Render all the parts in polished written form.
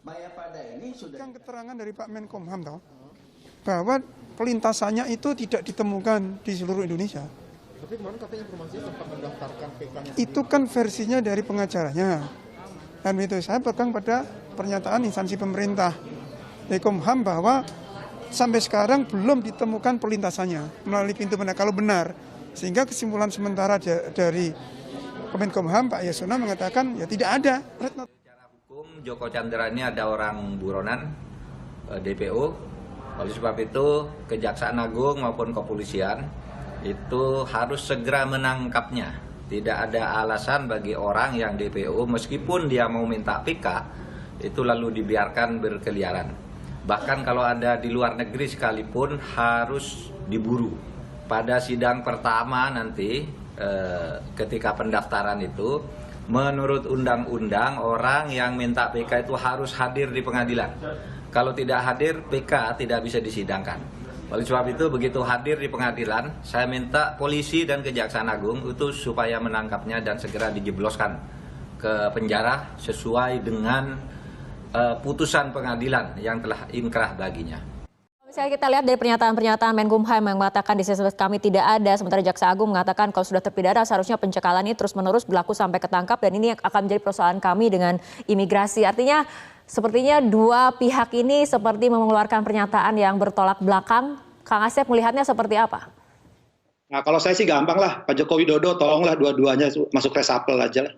Mayapada ini sudah Kan keterangan dari Pak Menkumham toh, bahwa pelintasannya itu tidak ditemukan di seluruh Indonesia. Tapi kemarin katanya informasinya sempat mendaftarkan PK-nya. Itu kan versinya dari pengacaranya. Dan itu saya pegang pada pernyataan instansi pemerintah Menkumham bahwa sampai sekarang belum ditemukan pelintasannya melalui pintu mana kalau benar. Sehingga kesimpulan sementara dari Kemenkumham Pak Yasona mengatakan ya tidak ada. Hukum Joko Chandra ini ada orang buronan DPO. Oleh sebab itu Kejaksaan Agung maupun kepolisian itu harus segera menangkapnya. Tidak ada alasan bagi orang yang DPO meskipun dia mau minta PK itu lalu dibiarkan berkeliaran. Bahkan kalau ada di luar negeri sekalipun harus diburu. Pada sidang pertama nanti ketika pendaftaran itu menurut undang-undang orang yang minta PK itu harus hadir di pengadilan. Kalau tidak hadir, PK tidak bisa disidangkan. Oleh sebab itu begitu hadir di pengadilan, saya minta polisi dan Kejaksaan Agung itu supaya menangkapnya dan segera dijebloskan ke penjara sesuai dengan putusan pengadilan yang telah inkrah baginya. Misalnya kita lihat dari pernyataan Menkumham yang mengatakan di sisi kami tidak ada, sementara Jaksa Agung mengatakan kalau sudah terpidana seharusnya pencekalan ini terus-menerus berlaku sampai ketangkap dan ini akan menjadi persoalan kami dengan imigrasi. Artinya sepertinya dua pihak ini seperti mengeluarkan pernyataan yang bertolak belakang. Kang Asep melihatnya seperti apa? Nah kalau saya sih gampang lah, Pak Joko Widodo tolonglah dua-duanya masuk resapel aja lah.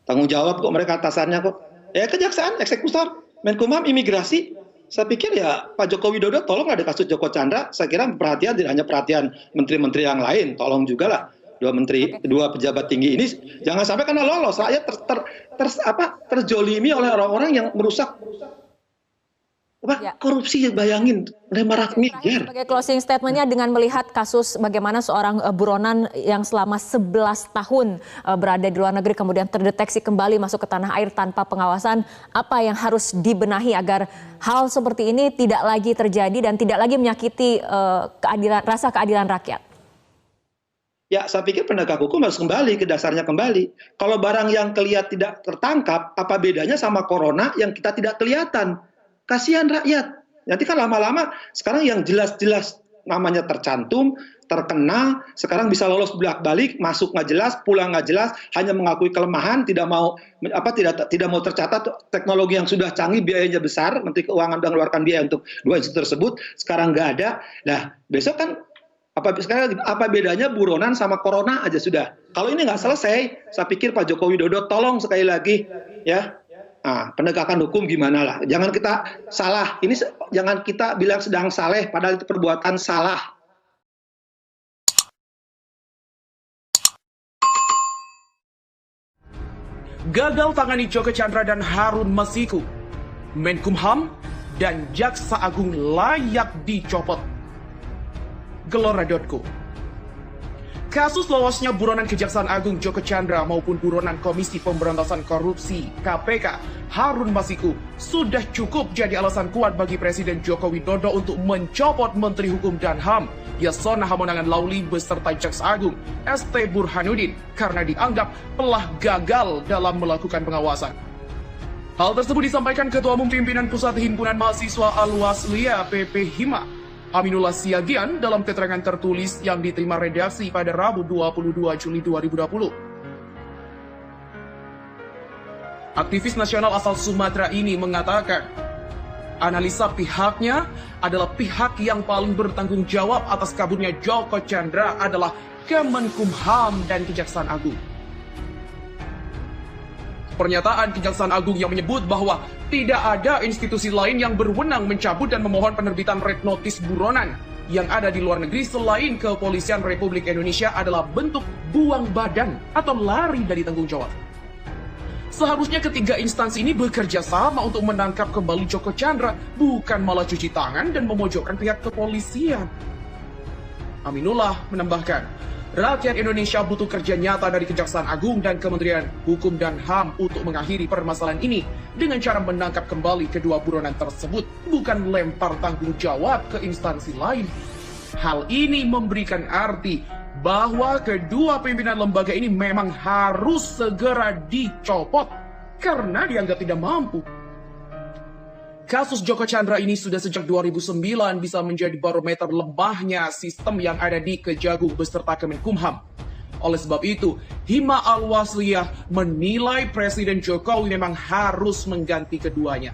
Tanggung jawab kok mereka atasannya kok. Ya kejaksaan, eksekutor, Menkumham, imigrasi. Saya pikir ya Pak Joko Widodo tolonglah di kasus Joko Chandra. Saya kira perhatian tidak hanya perhatian menteri-menteri yang lain, tolong juga lah dua pejabat tinggi ini jangan sampai karena lolos rakyat terzolimi oleh orang-orang yang merusak korupsi. Bayangin 500 miliar. Sebagai closing statementnya dengan melihat kasus bagaimana seorang buronan yang selama 11 tahun berada di luar negeri kemudian terdeteksi kembali masuk ke tanah air tanpa pengawasan, apa yang harus dibenahi agar hal seperti ini tidak lagi terjadi dan tidak lagi menyakiti rasa keadilan rakyat? Ya, saya pikir penegak hukum harus kembali ke dasarnya kembali. Kalau barang yang kelihatan tidak tertangkap, apa bedanya sama corona yang kita tidak kelihatan? Kasihan rakyat. Nanti kan lama-lama sekarang yang jelas-jelas namanya tercantum, terkenal, sekarang bisa lolos bolak-balik, masuk nggak jelas, pulang nggak jelas, hanya mengakui kelemahan, tidak mau tercatat teknologi yang sudah canggih, biayanya besar, Menteri Keuangan sudah mengeluarkan biaya untuk dua institusi tersebut, sekarang nggak ada. Nah, besok kan apa bedanya buronan sama corona aja sudah. Kalau ini nggak selesai, saya pikir Pak Joko Widodo tolong sekali lagi ya. Nah, penegakan hukum gimana lah. Jangan kita salah. Ini jangan kita bilang sedang saleh padahal itu perbuatan salah. Gagal tangani Joko Chandra dan Harun Masiku, Menkumham dan Jaksa Agung layak dicopot. Gelora.co. Kasus lolosnya buronan Kejaksaan Agung Joko Chandra maupun buronan Komisi Pemberantasan Korupsi KPK Harun Masiku sudah cukup jadi alasan kuat bagi Presiden Joko Widodo untuk mencopot Menteri Hukum dan HAM Yasona Hamonangan Lauli beserta Jaksa Agung ST Burhanuddin karena dianggap telah gagal dalam melakukan pengawasan. Hal tersebut disampaikan Ketua Umum Pimpinan Pusat Himpunan Mahasiswa Al-Waslia PP Hima Aminullah Siagian dalam keterangan tertulis yang diterima redaksi pada Rabu 22 Juli 2020. Aktivis nasional asal Sumatera ini mengatakan, analisa pihaknya adalah pihak yang paling bertanggung jawab atas kaburnya Joko Chandra adalah Kemenkumham dan Kejaksaan Agung. Pernyataan Kejaksaan Agung yang menyebut bahwa tidak ada institusi lain yang berwenang mencabut dan memohon penerbitan red notice buronan yang ada di luar negeri selain Kepolisian Republik Indonesia adalah bentuk buang badan atau lari dari tanggung jawab. Seharusnya ketiga instansi ini bekerja sama untuk menangkap kembali Joko Chandra, bukan malah cuci tangan dan memojokkan pihak kepolisian. Aminullah menambahkan, rakyat Indonesia butuh kerja nyata dari Kejaksaan Agung dan Kementerian Hukum dan HAM untuk mengakhiri permasalahan ini dengan cara menangkap kembali kedua buronan tersebut, bukan lempar tanggung jawab ke instansi lain. Hal ini memberikan arti bahwa kedua pimpinan lembaga ini memang harus segera dicopot karena dianggap tidak mampu. Kasus Joko Chandra ini sudah sejak 2009 bisa menjadi barometer lemahnya sistem yang ada di Kejagung beserta Kemenkumham. Oleh sebab itu, Hima Al-Wasliyah menilai Presiden Jokowi memang harus mengganti keduanya.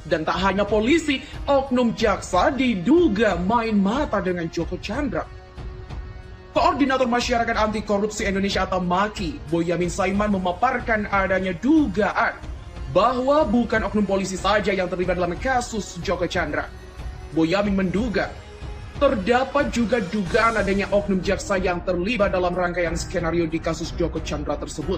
Dan tak hanya polisi, oknum jaksa diduga main mata dengan Joko Chandra. Koordinator Masyarakat Anti Korupsi Indonesia atau MAKI, Boyamin Saiman memaparkan adanya dugaan bahwa bukan oknum polisi saja yang terlibat dalam kasus Joko Chandra. Boyamin menduga terdapat juga dugaan adanya oknum jaksa yang terlibat dalam rangkaian skenario di kasus Joko Chandra tersebut.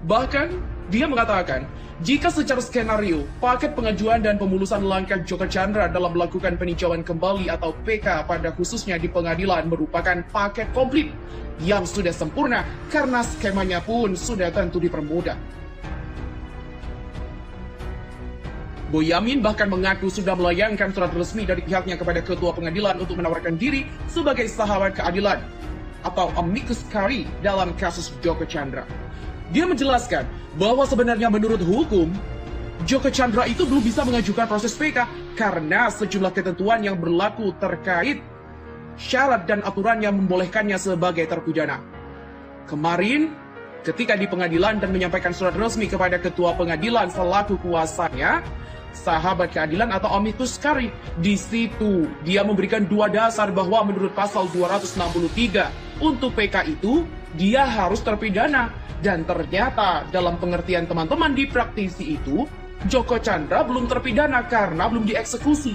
Bahkan, dia mengatakan, jika secara skenario, paket pengajuan dan pemulusan langkah Joko Chandra dalam melakukan peninjauan kembali atau PK pada khususnya di pengadilan merupakan paket komplit yang sudah sempurna karena skemanya pun sudah tentu dipermudah. Boyamin bahkan mengaku sudah melayangkan surat resmi dari pihaknya kepada Ketua Pengadilan untuk menawarkan diri sebagai sahabat keadilan atau amicus curiae dalam kasus Joko Chandra. Dia menjelaskan bahwa sebenarnya menurut hukum, Joko Chandra itu belum bisa mengajukan proses PK karena sejumlah ketentuan yang berlaku terkait syarat dan aturan yang membolehkannya sebagai terpidana. Kemarin, ketika di pengadilan dan menyampaikan surat resmi kepada Ketua Pengadilan selaku kuasanya, sahabat keadilan atau amicus curiae, di situ dia memberikan dua dasar bahwa menurut pasal 263 untuk PK itu dia harus terpidana. Dan ternyata dalam pengertian teman-teman di praktisi itu, Joko Chandra belum terpidana karena belum dieksekusi.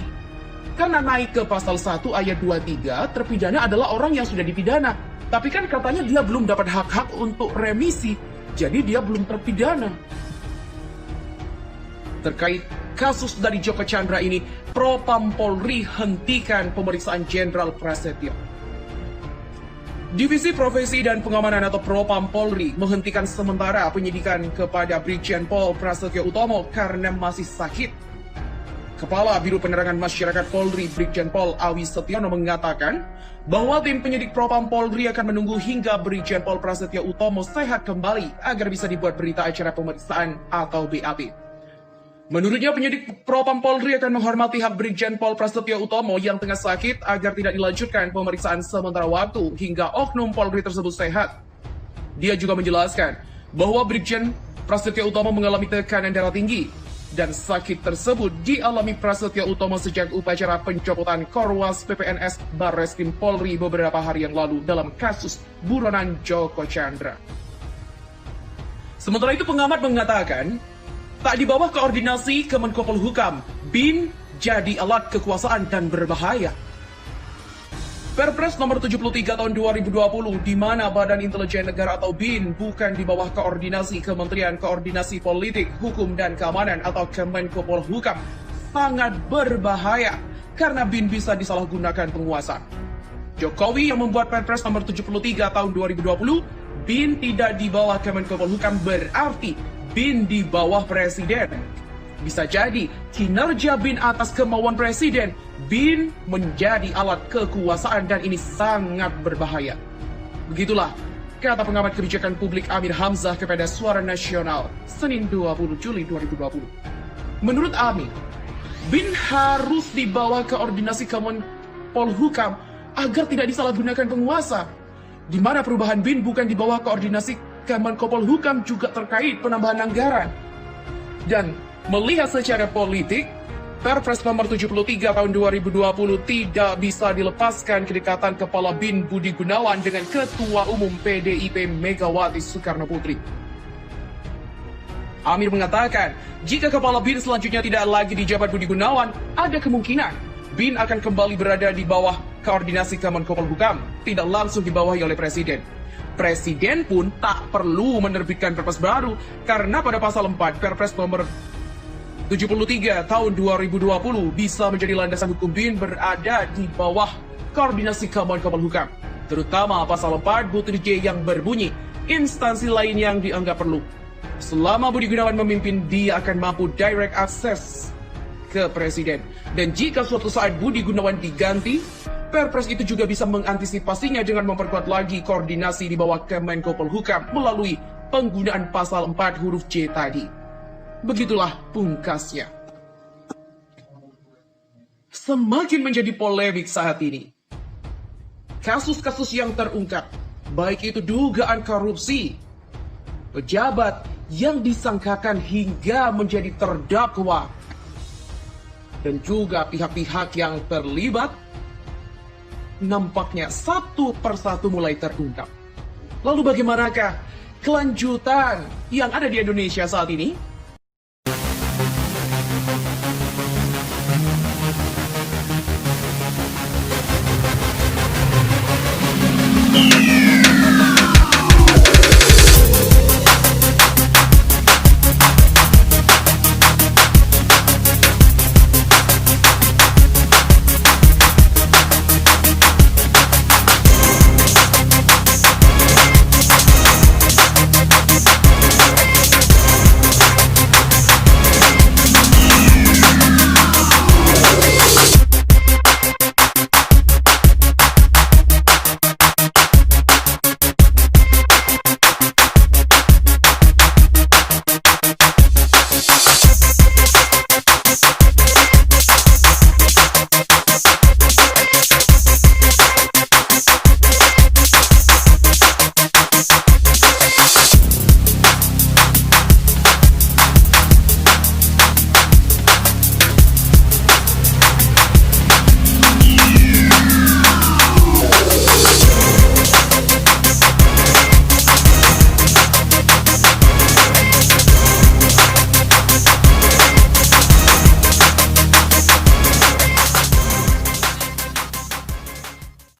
Karena naik ke pasal 1 ayat 23, terpidana adalah orang yang sudah dipidana. Tapi kan katanya dia belum dapat hak-hak untuk remisi, jadi dia belum terpidana. Terkait kasus dari Joko Chandra ini, Propam Polri hentikan pemeriksaan Jenderal Prasetyo. Divisi Profesi dan Pengamanan atau Propam Polri menghentikan sementara penyidikan kepada Brigjen Pol Prasetyo Utomo karena masih sakit. Kepala Biro Penerangan Masyarakat Polri Brigjen Pol Awi Setiono mengatakan bahwa tim penyidik Propam Polri akan menunggu hingga Brigjen Pol Prasetyo Utomo sehat kembali agar bisa dibuat berita acara pemeriksaan atau BAP. Menurutnya, penyidik Propam Polri akan menghormati hak Brigjen Pol Prasetyo Utomo yang tengah sakit agar tidak dilanjutkan pemeriksaan sementara waktu hingga oknum Polri tersebut sehat. Dia juga menjelaskan bahwa Brigjen Prasetyo Utomo mengalami tekanan darah tinggi dan sakit tersebut dialami Prasetyo Utomo sejak upacara pencopotan Korwas PPNS Barreskrim Polri beberapa hari yang lalu dalam kasus buronan Joko Chandra. Sementara itu, pengamat mengatakan, tak di bawah koordinasi Kemenko Polhukam, BIN jadi alat kekuasaan dan berbahaya. Perpres nomor 73 tahun 2020 di mana Badan Intelijen Negara atau BIN bukan di bawah koordinasi Kementerian Koordinasi Politik, Hukum dan Keamanan atau Kemenko Polhukam sangat berbahaya karena BIN bisa disalahgunakan penguasa. Jokowi yang membuat Perpres nomor 73 tahun 2020, BIN tidak di bawah Kemenko Polhukam berarti BIN di bawah Presiden. Bisa jadi kinerja BIN atas kemauan Presiden, BIN menjadi alat kekuasaan dan ini sangat berbahaya. Begitulah kata pengamat kebijakan publik Amir Hamzah kepada Suara Nasional, Senin 20 Juli 2020. Menurut Amir, BIN harus di bawah koordinasi Kemenpolhukam agar tidak disalahgunakan penguasa, di mana perubahan BIN bukan di bawah koordinasi Kemenko Polhukam juga terkait penambahan anggaran. Dan melihat secara politik, Perpres nomor 73 tahun 2020 tidak bisa dilepaskan kedekatan Kepala BIN Budi Gunawan dengan Ketua Umum PDIP Megawati Soekarno Putri. Amir mengatakan, jika Kepala BIN selanjutnya tidak lagi dijabat Budi Gunawan, ada kemungkinan BIN akan kembali berada di bawah koordinasi Kemenko Polhukam, tidak langsung dibawahi oleh Presiden. Presiden pun tak perlu menerbitkan Perpres baru karena pada pasal 4 Perpres nomor 73 tahun 2020 bisa menjadi landasan hukum BIN berada di bawah koordinasi Kemenko Polhukam, terutama pasal 4 butir J yang berbunyi instansi lain yang dianggap perlu. Selama Budi Gunawan memimpin, dia akan mampu direct access ke Presiden. Dan jika suatu saat Budi Gunawan diganti, Perpres itu juga bisa mengantisipasinya dengan memperkuat lagi koordinasi di bawah Kemenko Polhukam melalui penggunaan pasal 4 huruf C tadi. Begitulah pungkasnya. Semakin menjadi polemik saat ini. Kasus-kasus yang terungkap, baik itu dugaan korupsi, pejabat yang disangkakan hingga menjadi terdakwa, dan juga pihak-pihak yang terlibat, nampaknya satu persatu mulai terungkap. Lalu bagaimanakah kelanjutan yang ada di Indonesia saat ini?